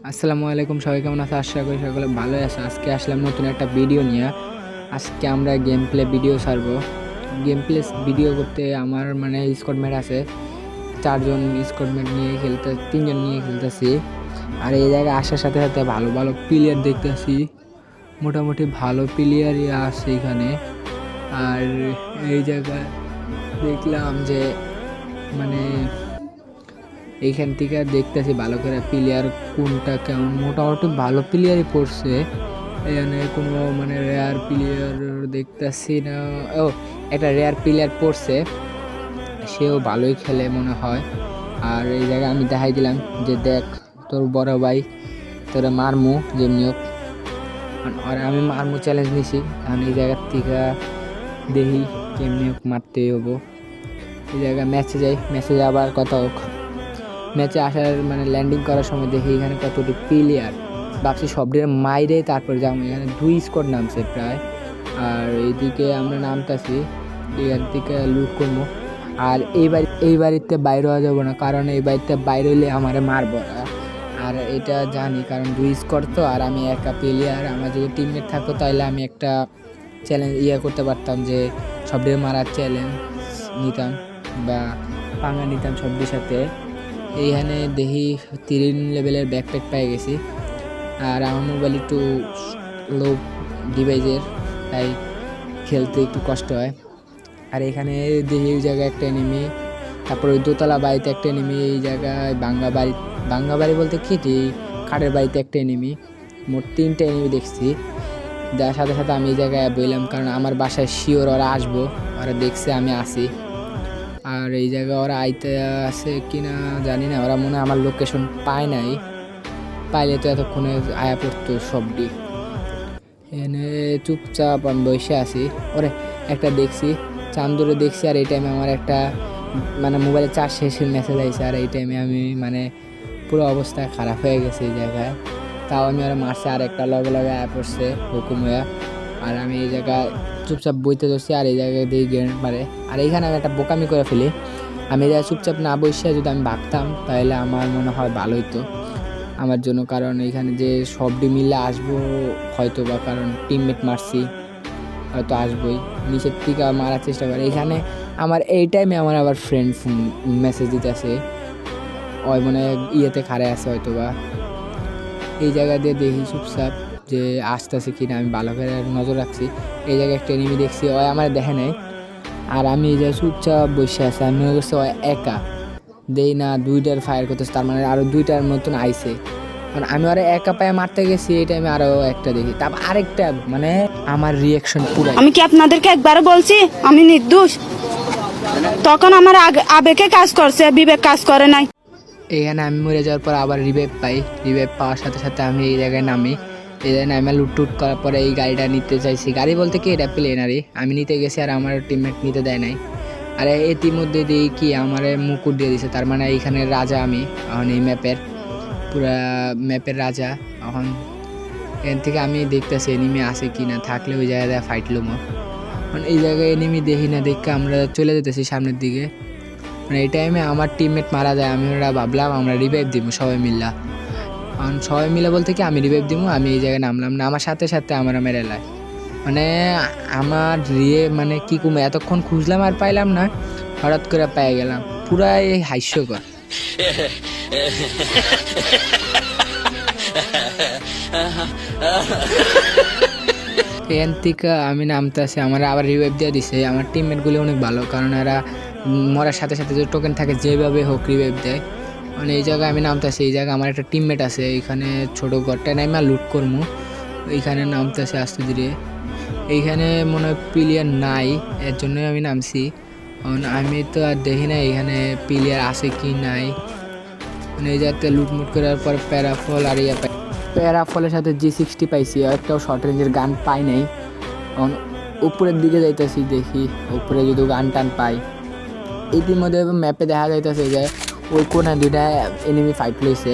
আসসালামু আলাইকুম, সবাই কেমন আছে? আশা করি সকলে ভালোই আছে। আজকে আসলাম নতুন একটা ভিডিও নিয়ে। আজকে আমরা গেম প্লে ভিডিও ছাড়বো। গেম প্লে ভিডিও করতে আমার স্কোয়াডমেট আছে, 4জন স্কোয়াডমেট নিয়ে খেলতে, 3জন নিয়ে খেলতেছি। আর এই জায়গায় আসার সাথে সাথে ভালো ভালো প্লেয়ার দেখতেছি, মোটামুটি ভালো প্লেয়ারই আছে এখানে। আর এই জায়গায় দেখলাম যে মানে এইখান থেকে দেখতেছি ভালো করে প্লেয়ার কোনটা কেমন, মোটামুটি ভালো প্লেয়ারই পড়ছে। এখানে কোনো রেয়ার প্লেয়ার দেখতেছি না। ও, একটা রেয়ার প্লেয়ার পড়ছে, সেও ভালোই খেলে মনে হয়। আর এই জায়গায় আমি দেখাই দিলাম যে দেখ তোর বড় ভাই, তোরা মারমু যেমনি হোক। আর আমি মারমু চ্যালেঞ্জ নিছি, কারণ এই জায়গার থেকে দেখি কেমনি হোক মারতেই হবো। এই জায়গায় ম্যাচে যাই, ম্যাচে যাবার কথা হোক। ম্যাচে আসার ল্যান্ডিং করার সময় দেখি এখানে কতটি প্লেয়ার, ভাবছি সবটির মাইরে তারপর যাবো। এখানে 2 স্কোয়াড নামছে প্রায়। আর এইদিকে আমরা নামতেছি, এখান থেকে লুট করবো। আর এই বাড়িতে বাইরে হওয়া যাবো না, কারণ এই বাড়িতে বাইরে হলে আমারে মারবো না। আর এটা জানি, কারণ 2 স্কোয়াড তো, আর আমি একা প্লেয়ার। আমার যদি টিমমেট থাকতো তাহলে আমি একটা চ্যালেঞ্জ করতে পারতাম, যে সবটির মারার চ্যালেঞ্জ নিতাম বা পাঙ্গা নিতাম সবটির সাথে। এইখানে দেখি 3 লেভেলের ব্যাকপ্যাক পেয়ে গেছি। আর আমার মোবাইল একটু লো ডিভাইসের, তাই খেলতে একটু কষ্ট হয়। আর এখানে দেখি ওই জায়গায় একটা এনিমি, তারপর ওই দোতলা বাড়িতে একটা এনিমি, এই জায়গায় ভাঙ্গা বাড়ি বলতে কি, কাঠের বাড়িতে একটা এনিমি। মোট 3টে এনিমি দেখছি। যার সাথে সাথে আমি এই জায়গায় বললাম, কারণ আমার বাসায় শিওর ওরা আসবো, ওরা দেখছে আমি আসি। আর এই জায়গায় ওরা আইতে আছে কিনা জানি না, ওরা মনে হয় আমার লোকেশন পায় নাই, পাইলে তো এতক্ষণে আয়া পড়তো সবটি। এনে চুপচাপ আমি বসে আছি। ওরে একটা দেখছি, চান্দুরে দেখছি। আর এই টাইমে আমার একটা মোবাইলে চার্জ শেষের মেসেজ আইছে। আর এই টাইমে আমি পুরো অবস্থা খারাপ হয়ে গেছে এই জায়গায়। তাও আমি ওরা মারছে, আর একটা লগে লগে আয়া পড়ছে হুকুম হইয়া। আর আমি এই জায়গায় চুপচাপ বইতে ধরছি, আর এই জায়গায় দিয়ে গ্রেনেড মারে। আর এইখানে আমি একটা বোকামি করে ফেলি, আমি এই জায়গায় চুপচাপ না বসে যদি আমি ভাগতাম তাহলে আমার মনে হয় ভালো হতো আমার জন্য। কারণ এইখানে যে সবটি মিলে আসবো হয়তো বা, কারণ টিমমেট মারছি, হয়তো আসবোই। নিচের থেকে মারার চেষ্টা করে। এইখানে আমার এই টাইমে আমার আবার ফ্রেন্ড ফোন মেসেজ দিতেছে, ওই ইয়েতে খাড়ায় আছে হয়তো বা। এই জায়গা দিয়ে দেখি চুপচাপ যে আসতেছে কিনা, আমি ভালো করে নজর রাখছি। এই জায়গায় একটা এনিমি দেখছি, ওই আমার দেখে নেয়। আর আমি এই জায়গায় চুপচাপ বসে আছি। আমি মনে করছি ওই একা, দেই না 2টার ফায়ার করতেছে, তার আরও 2টার মতন আইছে। আমি আরো একা পায়ে মারতে গেছি, এই টাইমে আরো একটা দেখি, তারপর আরেকটা। আমার রিয়াকশন পুরাই। আমি কি আপনাদেরকে একবার বলছি আমি নির্দোষ? তখন আমার আবেগে কাজ করছে, বিবেক কাজ করে নাই। এখানে আমি মরে যাওয়ার পর আবার রিভাইভ পাই। রিভাইভ পাওয়ার সাথে সাথে আমি এই জায়গায় নামি। এই জায়গায় নামে লুট করার পরে এই গাড়িটা নিতে চাইছি। গাড়ি বলতে কি, এটা প্লেনারি। আমি নিতে গেছি, আর আমার টিমমেট নিতে দেয় নাই। আর ইতিমধ্যে দিই কি আমার মুকুট দিয়ে দিছে, তার এইখানে রাজা আমি এখন, এই পুরা ম্যাপের রাজা। এখন এখান থেকে আমি দেখতেছি এনিমি আছে কি না, থাকলে ওই জায়গায় ফাইট লুমো। এই জায়গায় এনিমি দেখি না, দেখে আমরা চলে যেতেছি সামনের দিকে। এই টাইমে আমার টিমমেট মারা যায়। আমি ওরা ভাবলাম আমরা রিভাইভ দিব সবাই মিল্লা। কারণ সবাই মিলে বলতে কি, আমি রিভাইভ দিব। আমি এই জায়গায় নামলাম না, আমার সাথে সাথে আমার মেরে লাই। আমার কি কুমে এতক্ষণ খুঁজলাম আর পাইলাম না, হঠাৎ করে পেয়ে গেলাম। পুরাই হাস্যকর। এখান থেকে আমি নামতেছি, আমার আবার রিভাইভ দিয়ে দিছে। আমার টিমমেটগুলি অনেক ভালো, কারণ এরা মরার সাথে সাথে যে টোকেন থাকে যেভাবে হোক রিভাইভ দেয়। এই জায়গায় আমি নামতেছি। এই জায়গায় আমার একটা টিমমেট আছে, এইখানে ছোটো ঘরটায় নামে লুট করবো। এইখানে নামতেছে আস্তে ধীরে। এইখানে মনে হয় প্লেয়ার নাই, এর জন্যই আমি নামছি। আমি তো আর দেখি না এখানে প্লেয়ার আছে কি নাই। এই জায়গাতে লুটমুট করার পর প্যারাফল আর প্যারাফলের সাথে G60 পাইছি, একটাও শর্ট রেঞ্জের গান পাই নাই। উপরের দিকে যাইতেছি, দেখি উপরে যদি গান টান পাই। ইতিমধ্যে ম্যাপে দেখা যাইতেছে যে ওই কোনায় 2টা এনিমি ফাইট লইছে।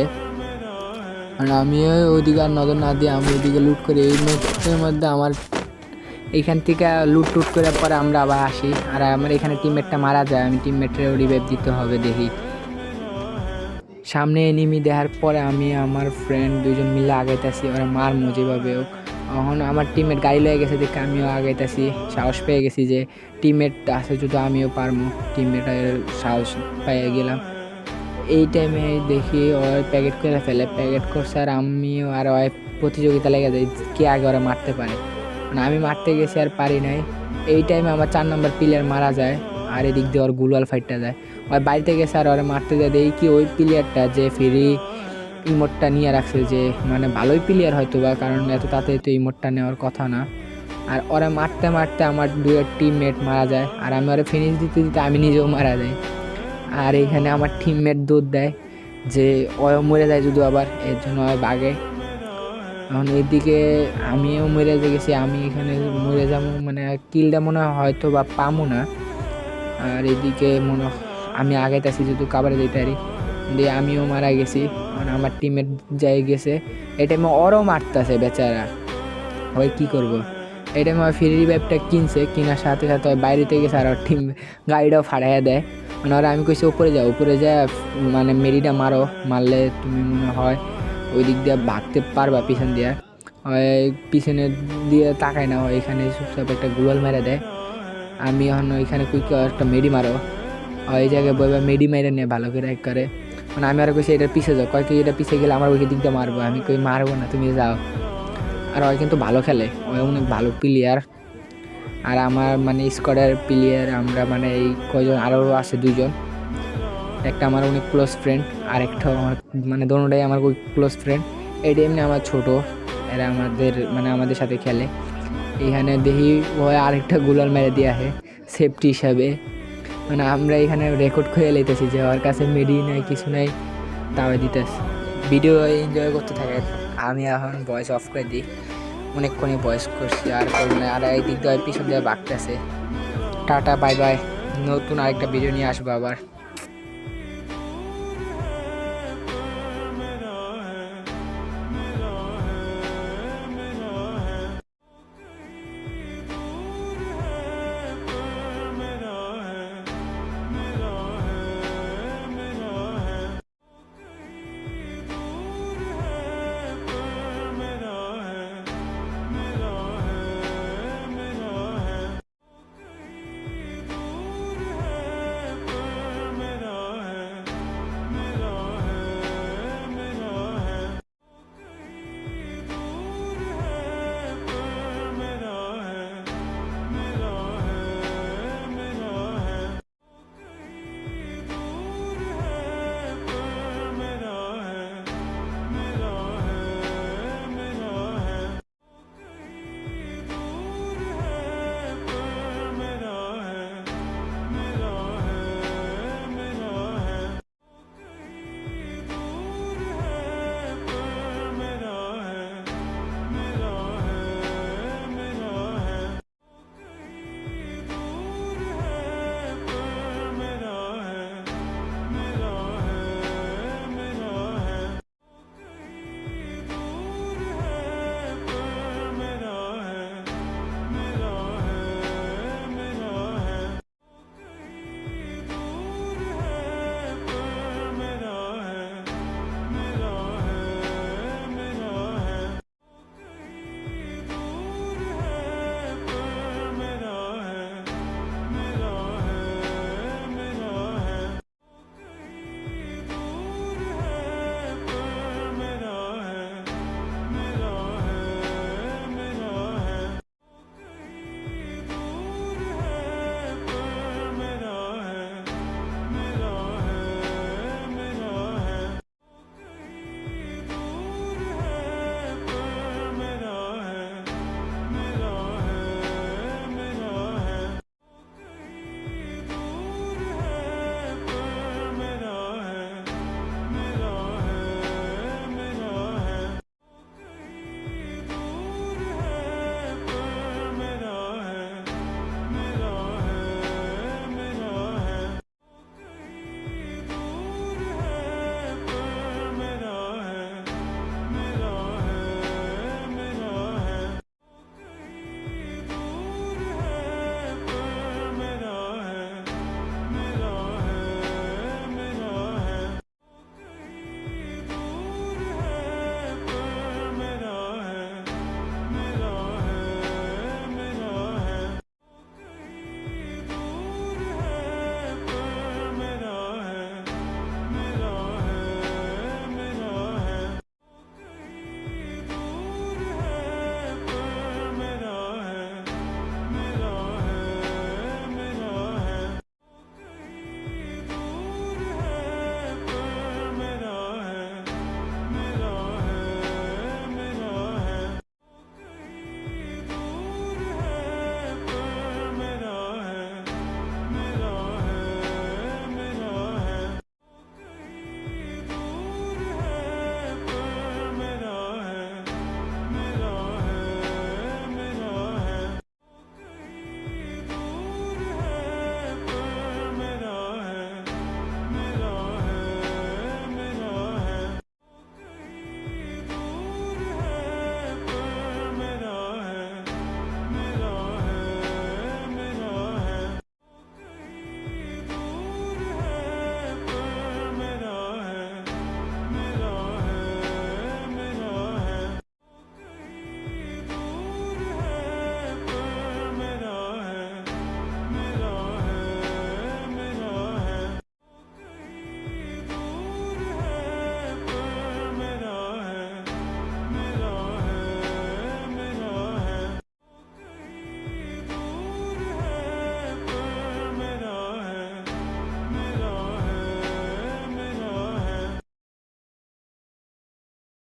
আমি ওইদিকে আর নজর না দিয়ে আমি ওইদিকে লুট করি। এই ম্যাপের মধ্যে আমার এইখান থেকে লুট করার পরে আমরা আবার আসি। আর আমার এখানে টিমমেটটা মারা যায়, আমি টিমমেটের রিভাইভ দিতে হবে। দেখি সামনে এনিমি দেখার পরে আমি আমার ফ্রেন্ড দুজন মিলে আগাইতেছি, ওরা মারমু যেভাবে হোক। এখন আমার টিমমেট গাড়ি লয়ে গেছে দেখে আমিও আগাইতেছি, সাহস পেয়ে গেছি যে টিমমেট আছে যদি আমিও পারমু। টিমমেটের সাহস পেয়ে গেলাম। এই টাইমে দেখি ওর প্যাকেট করে ফেলে, প্যাকেট করছে আর আমিও আর ওই প্রতিযোগিতা লেগে যায় কে আগে ওরা মারতে পারে। মানে আমি মারতে গেছি আর পারি নাই। এই টাইমে আমার 4 নম্বর প্লেয়ার মারা যায় আর এদিক দিয়ে ওর গুলাল ফাইটটা যায়। ওই বাড়িতে গেছে আর ওরা মারতে যায়, দেখি কি ওই প্লেয়ারটা যে ফ্রি ইমোটটা নিয়ে রাখছে, যে মানে ভালোই প্লেয়ার হয়তো বা, কারণ এত তাড়াতাড়ি তো ইমোটটা নেওয়ার কথা না। আর ওরা মারতে মারতে আমার 2 টিমমেট মারা যায় আর আমি ওরা ফিনিশ দিতে দিতে আমি নিজেও মারা যাই। আর এইখানে আমার টিমমেট দৌড় দেয় যে ওও মরে যায় যদি আবার, এর জন্য ওই বাগে। এখন এদিকে আমিও মরে গেছি, আমি এখানে মরে যাবো, মানে কিলটা মনে হয় হয়তো বা পামো না। আর এদিকে আমি আগাইতেছি যদি কাবারে যেতে পারি, দিয়ে আমিও মারা গেছি। মানে আমার টিমমেট যাই গেছে, এই টাইমে ওরও মারতেছে বেচারা, ওই কী করবো। এই টাইমে ওই ফ্রি রিভাইভটা কিনছে, কেনার সাথে সাথে ওই বাইরেতে গেছে আর ওর টিম গাড়িটাও ফাড়াইয়া দেয়। মানে ওরা আমি কইছি উপরে যাও, উপরে যা মানে মেরিটা মারো, মারলে তুমি মনে হয় ওই দিক দিয়ে ভাগতে পারবা পিছন দিয়ে। ওই পিছনে দিয়ে তাকায় না, ওইখানে চুপচাপ একটা গুগল মেরে দেয়। আমি এখন ওইখানে কুইক একটা মেডি মারো, ওই জায়গায় বইবা মেডি মেরে নেয় ভালো করে এক করে। মানে আমি আর কইছি এটার পিছে যাও, কয় কি এটা পিছে গেলে আমার ওই দিক দিয়ে মারবো, আমি কই মারবো না তুমি যাও। আর ওই কিন্তু ভালো খেলে, ওই অনেক ভালো প্লেয়ার। আর আমার মানে স্কোয়াডের প্লেয়ার আমরা মানে এই কয়জন আরও আছে 2 জন, একটা আমার অনেক ক্লোজ ফ্রেন্ড আর একটা আমার মানে দোনোটাই আমার ক্লোজ ফ্রেন্ড। এটা এমনি আমার ছোটো, এরা আমাদের সাথে খেলে। এইখানে দেখি ওই আরেকটা গুলাল মেরে দিয়ে আসে সেফটি হিসাবে। মানে আমরা এখানে রেকর্ড করে লইতেছি যে ওর কাছে মেডি নাই কিছু নাই, তাও দিতেছে। ভিডিও এনজয় করতে থাকে। আমি এখন ভয়েস অফ করে দিই, অনেকক্ষণই ভয়েস করছি আর করবো না। আর এই দিক দিয়ে পিছন দিয়ে বাগতেছে। টাটা বাই বাই, নতুন আরেকটা ভিডিও নিয়ে আসবো আবার।